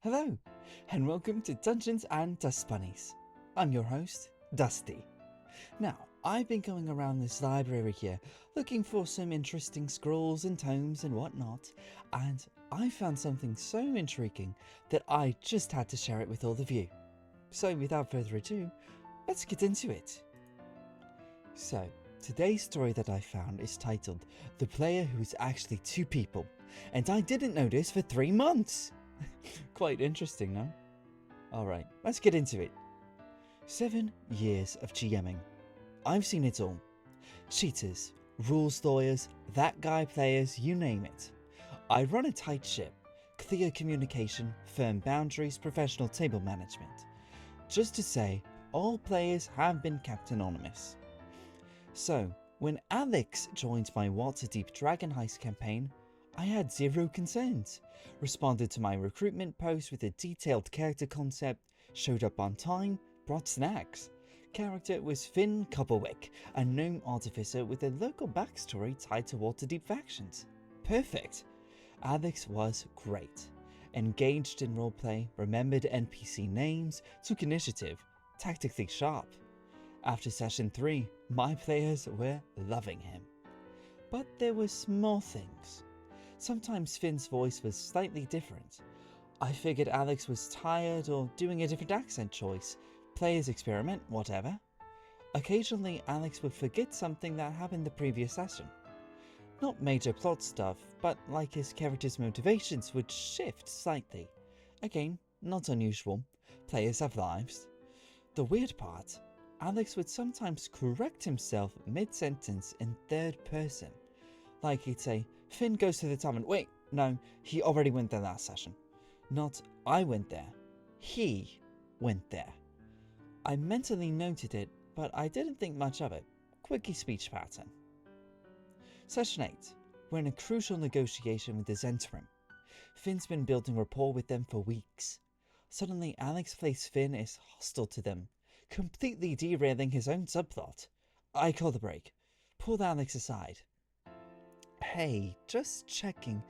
Hello, and welcome to Dungeons and Dust Bunnies. I'm your host, Dusty. Now, I've been going around this library here looking for some interesting scrolls and tomes and whatnot, and I found something so intriguing that I just had to share it with all of you. So without further ado, let's get into it. So, today's story that I found is titled The Player Who is Actually Two People, and I didn't know this for 3 months! Quite interesting, no? Alright, let's get into it. 7 years of GMing. I've seen it all. Cheaters, rules lawyers, that guy players, you name it. I run a tight ship. Clear communication, firm boundaries, professional table management. Just to say, all players have been kept anonymous. So, when Alex joined my Waterdeep Dragon Heist campaign, I had zero concerns, responded to my recruitment post with a detailed character concept, showed up on time, brought snacks. Character was Finn Cobblewick, a gnome artificer with a local backstory tied to Waterdeep factions. Perfect! Alex was great. Engaged in roleplay, remembered NPC names, took initiative, tactically sharp. After session 3, my players were loving him. But there were small things. Sometimes Finn's voice was slightly different. I figured Alex was tired or doing a different accent choice. Players experiment, whatever. Occasionally, Alex would forget something that happened the previous session. Not major plot stuff, but like his character's motivations would shift slightly. Again, not unusual. Players have lives. The weird part, Alex would sometimes correct himself mid-sentence in third person. Like he'd say, Finn goes to the tavern. Wait, no, he already went there last session. Not, I went there. He went there. I mentally noted it, but I didn't think much of it. Quickie speech pattern. Session 8. We're in a crucial negotiation with the Zentrim. Finn's been building rapport with them for weeks. Suddenly, Alex plays Finn is hostile to them, completely derailing his own subplot. I call the break. Pulled Alex aside. Hey, just checking.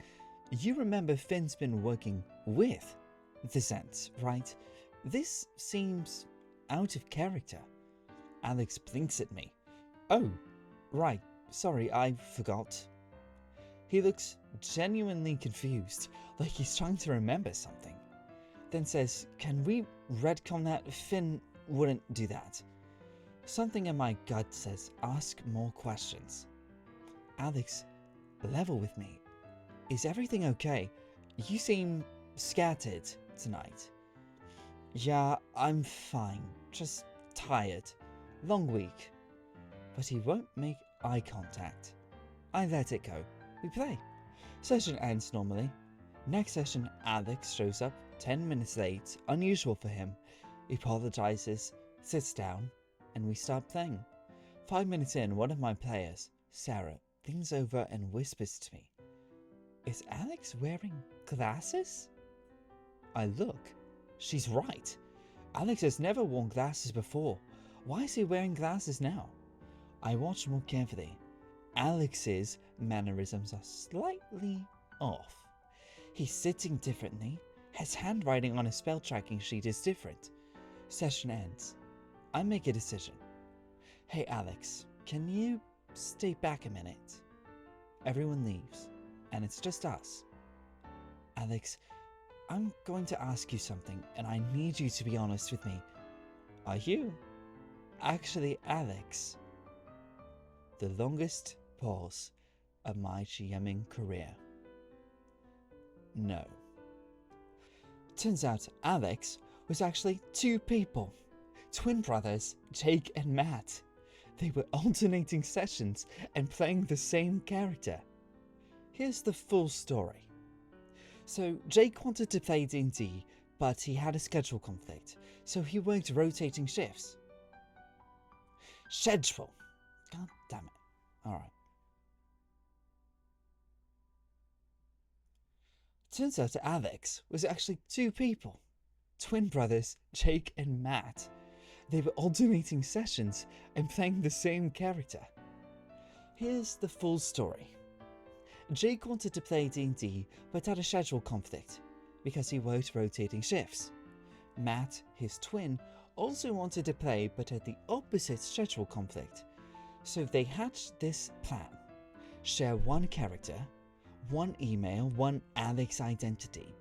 You remember Finn's been working with the Zents, right? This seems out of character. Alex blinks at me. Oh, right. Sorry, I forgot. He looks genuinely confused, like he's trying to remember something. Then says, can we retcon that? Finn wouldn't do that. Something in my gut says, ask more questions. Alex, level with me. Is everything okay? You seem scattered tonight. Yeah, I'm fine. Just tired. Long week. But he won't make eye contact. I let it go. We play. Session ends normally. Next session, Alex shows up 10 minutes late, unusual for him. He apologizes, sits down, and we start playing. 5 minutes in, one of my players, Sarah, leans over and whispers to me, is Alex wearing glasses? I look. She's right. Alex has never worn glasses before. Why is he wearing glasses now? I watch more carefully. Alex's mannerisms are slightly off. He's sitting differently. His handwriting on a spell tracking sheet is different. Session ends. I make a decision. Hey Alex, can you stay back a minute? Everyone leaves, and it's just us. Alex, I'm going to ask you something, and I need you to be honest with me. Are you actually Alex? The longest pause of my GMing career. No. Turns out Alex was actually 2 people. Twin brothers, Jake and Matt. They were alternating sessions and playing the same character. Here's the full story. So Jake wanted to play D&D, but he had a schedule conflict, so he worked rotating shifts. Schedule. God damn it. Alright. Turns out Alex was actually 2 people. Twin brothers, Jake and Matt. They were alternating sessions and playing the same character. Here's the full story. Jake wanted to play D&D, but had a schedule conflict. because he worked rotating shifts. Matt, his twin, also wanted to play but had the opposite schedule conflict. So they hatched this plan. Share one character, one email, one Alex identity.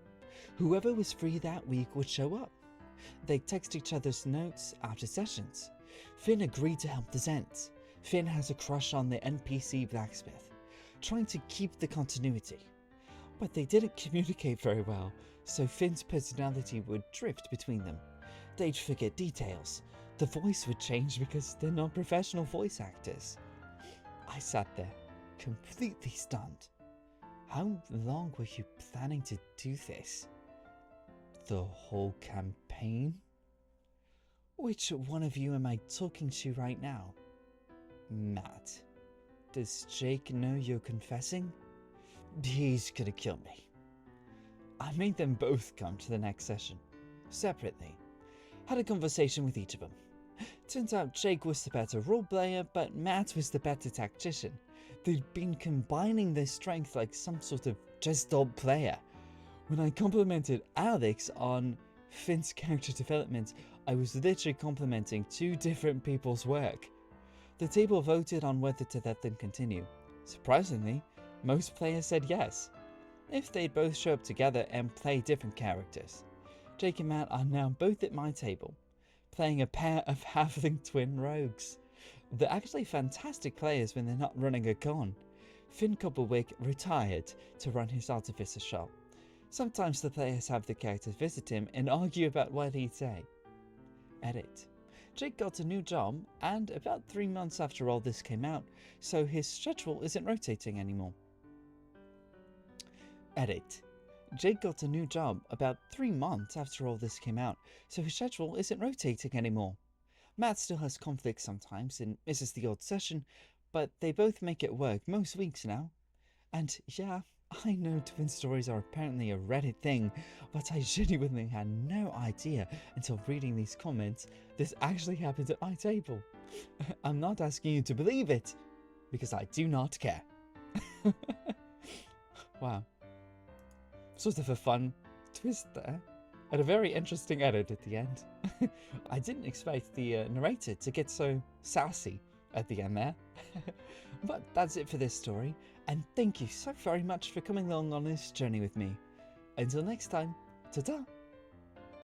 Whoever was free that week would show up. They text each other's notes after sessions. Finn agreed to help the Zents. Finn has a crush on the NPC blacksmith, trying to keep the continuity. But they didn't communicate very well, so Finn's personality would drift between them. They'd forget details. The voice would change because they're not professional voice actors. I sat there, completely stunned. How long were you planning to do this? The whole campaign? Which one of you am I talking to right now? Matt. Does Jake know you're confessing? He's gonna kill me. I made them both come to the next session, separately. Had a conversation with each of them. Turns out Jake was the better role player, but Matt was the better tactician. They'd been combining their strength like some sort of just-old player. When I complimented Alex on Finn's character development, I was literally complimenting two different people's work. The table voted on whether to let them continue. Surprisingly, most players said yes, if they'd both show up together and play different characters. Jake and Matt are now both at my table, playing a pair of halfling twin rogues. They're actually fantastic players when they're not running a con. Finn Cobblewick retired to run his artificer shop. Sometimes the players have the characters visit him and argue about what he'd say. Edit. Jake got a new job, and about 3 months after all this came out, so his schedule isn't rotating anymore. Edit. Jake got a new job about 3 months after all this came out, so his schedule isn't rotating anymore. Matt still has conflicts sometimes and misses the odd session, but they both make it work most weeks now. And yeah, I know twin stories are apparently a Reddit thing, but I genuinely had no idea until reading these comments this actually happened at my table. I'm not asking you to believe it, because I do not care. Wow. Sort of a fun twist there, and a very interesting edit at the end. I didn't expect the narrator to get so sassy at the end there. But that's it for this story, and thank you so very much for coming along on this journey with me. Until next time, ta-ta!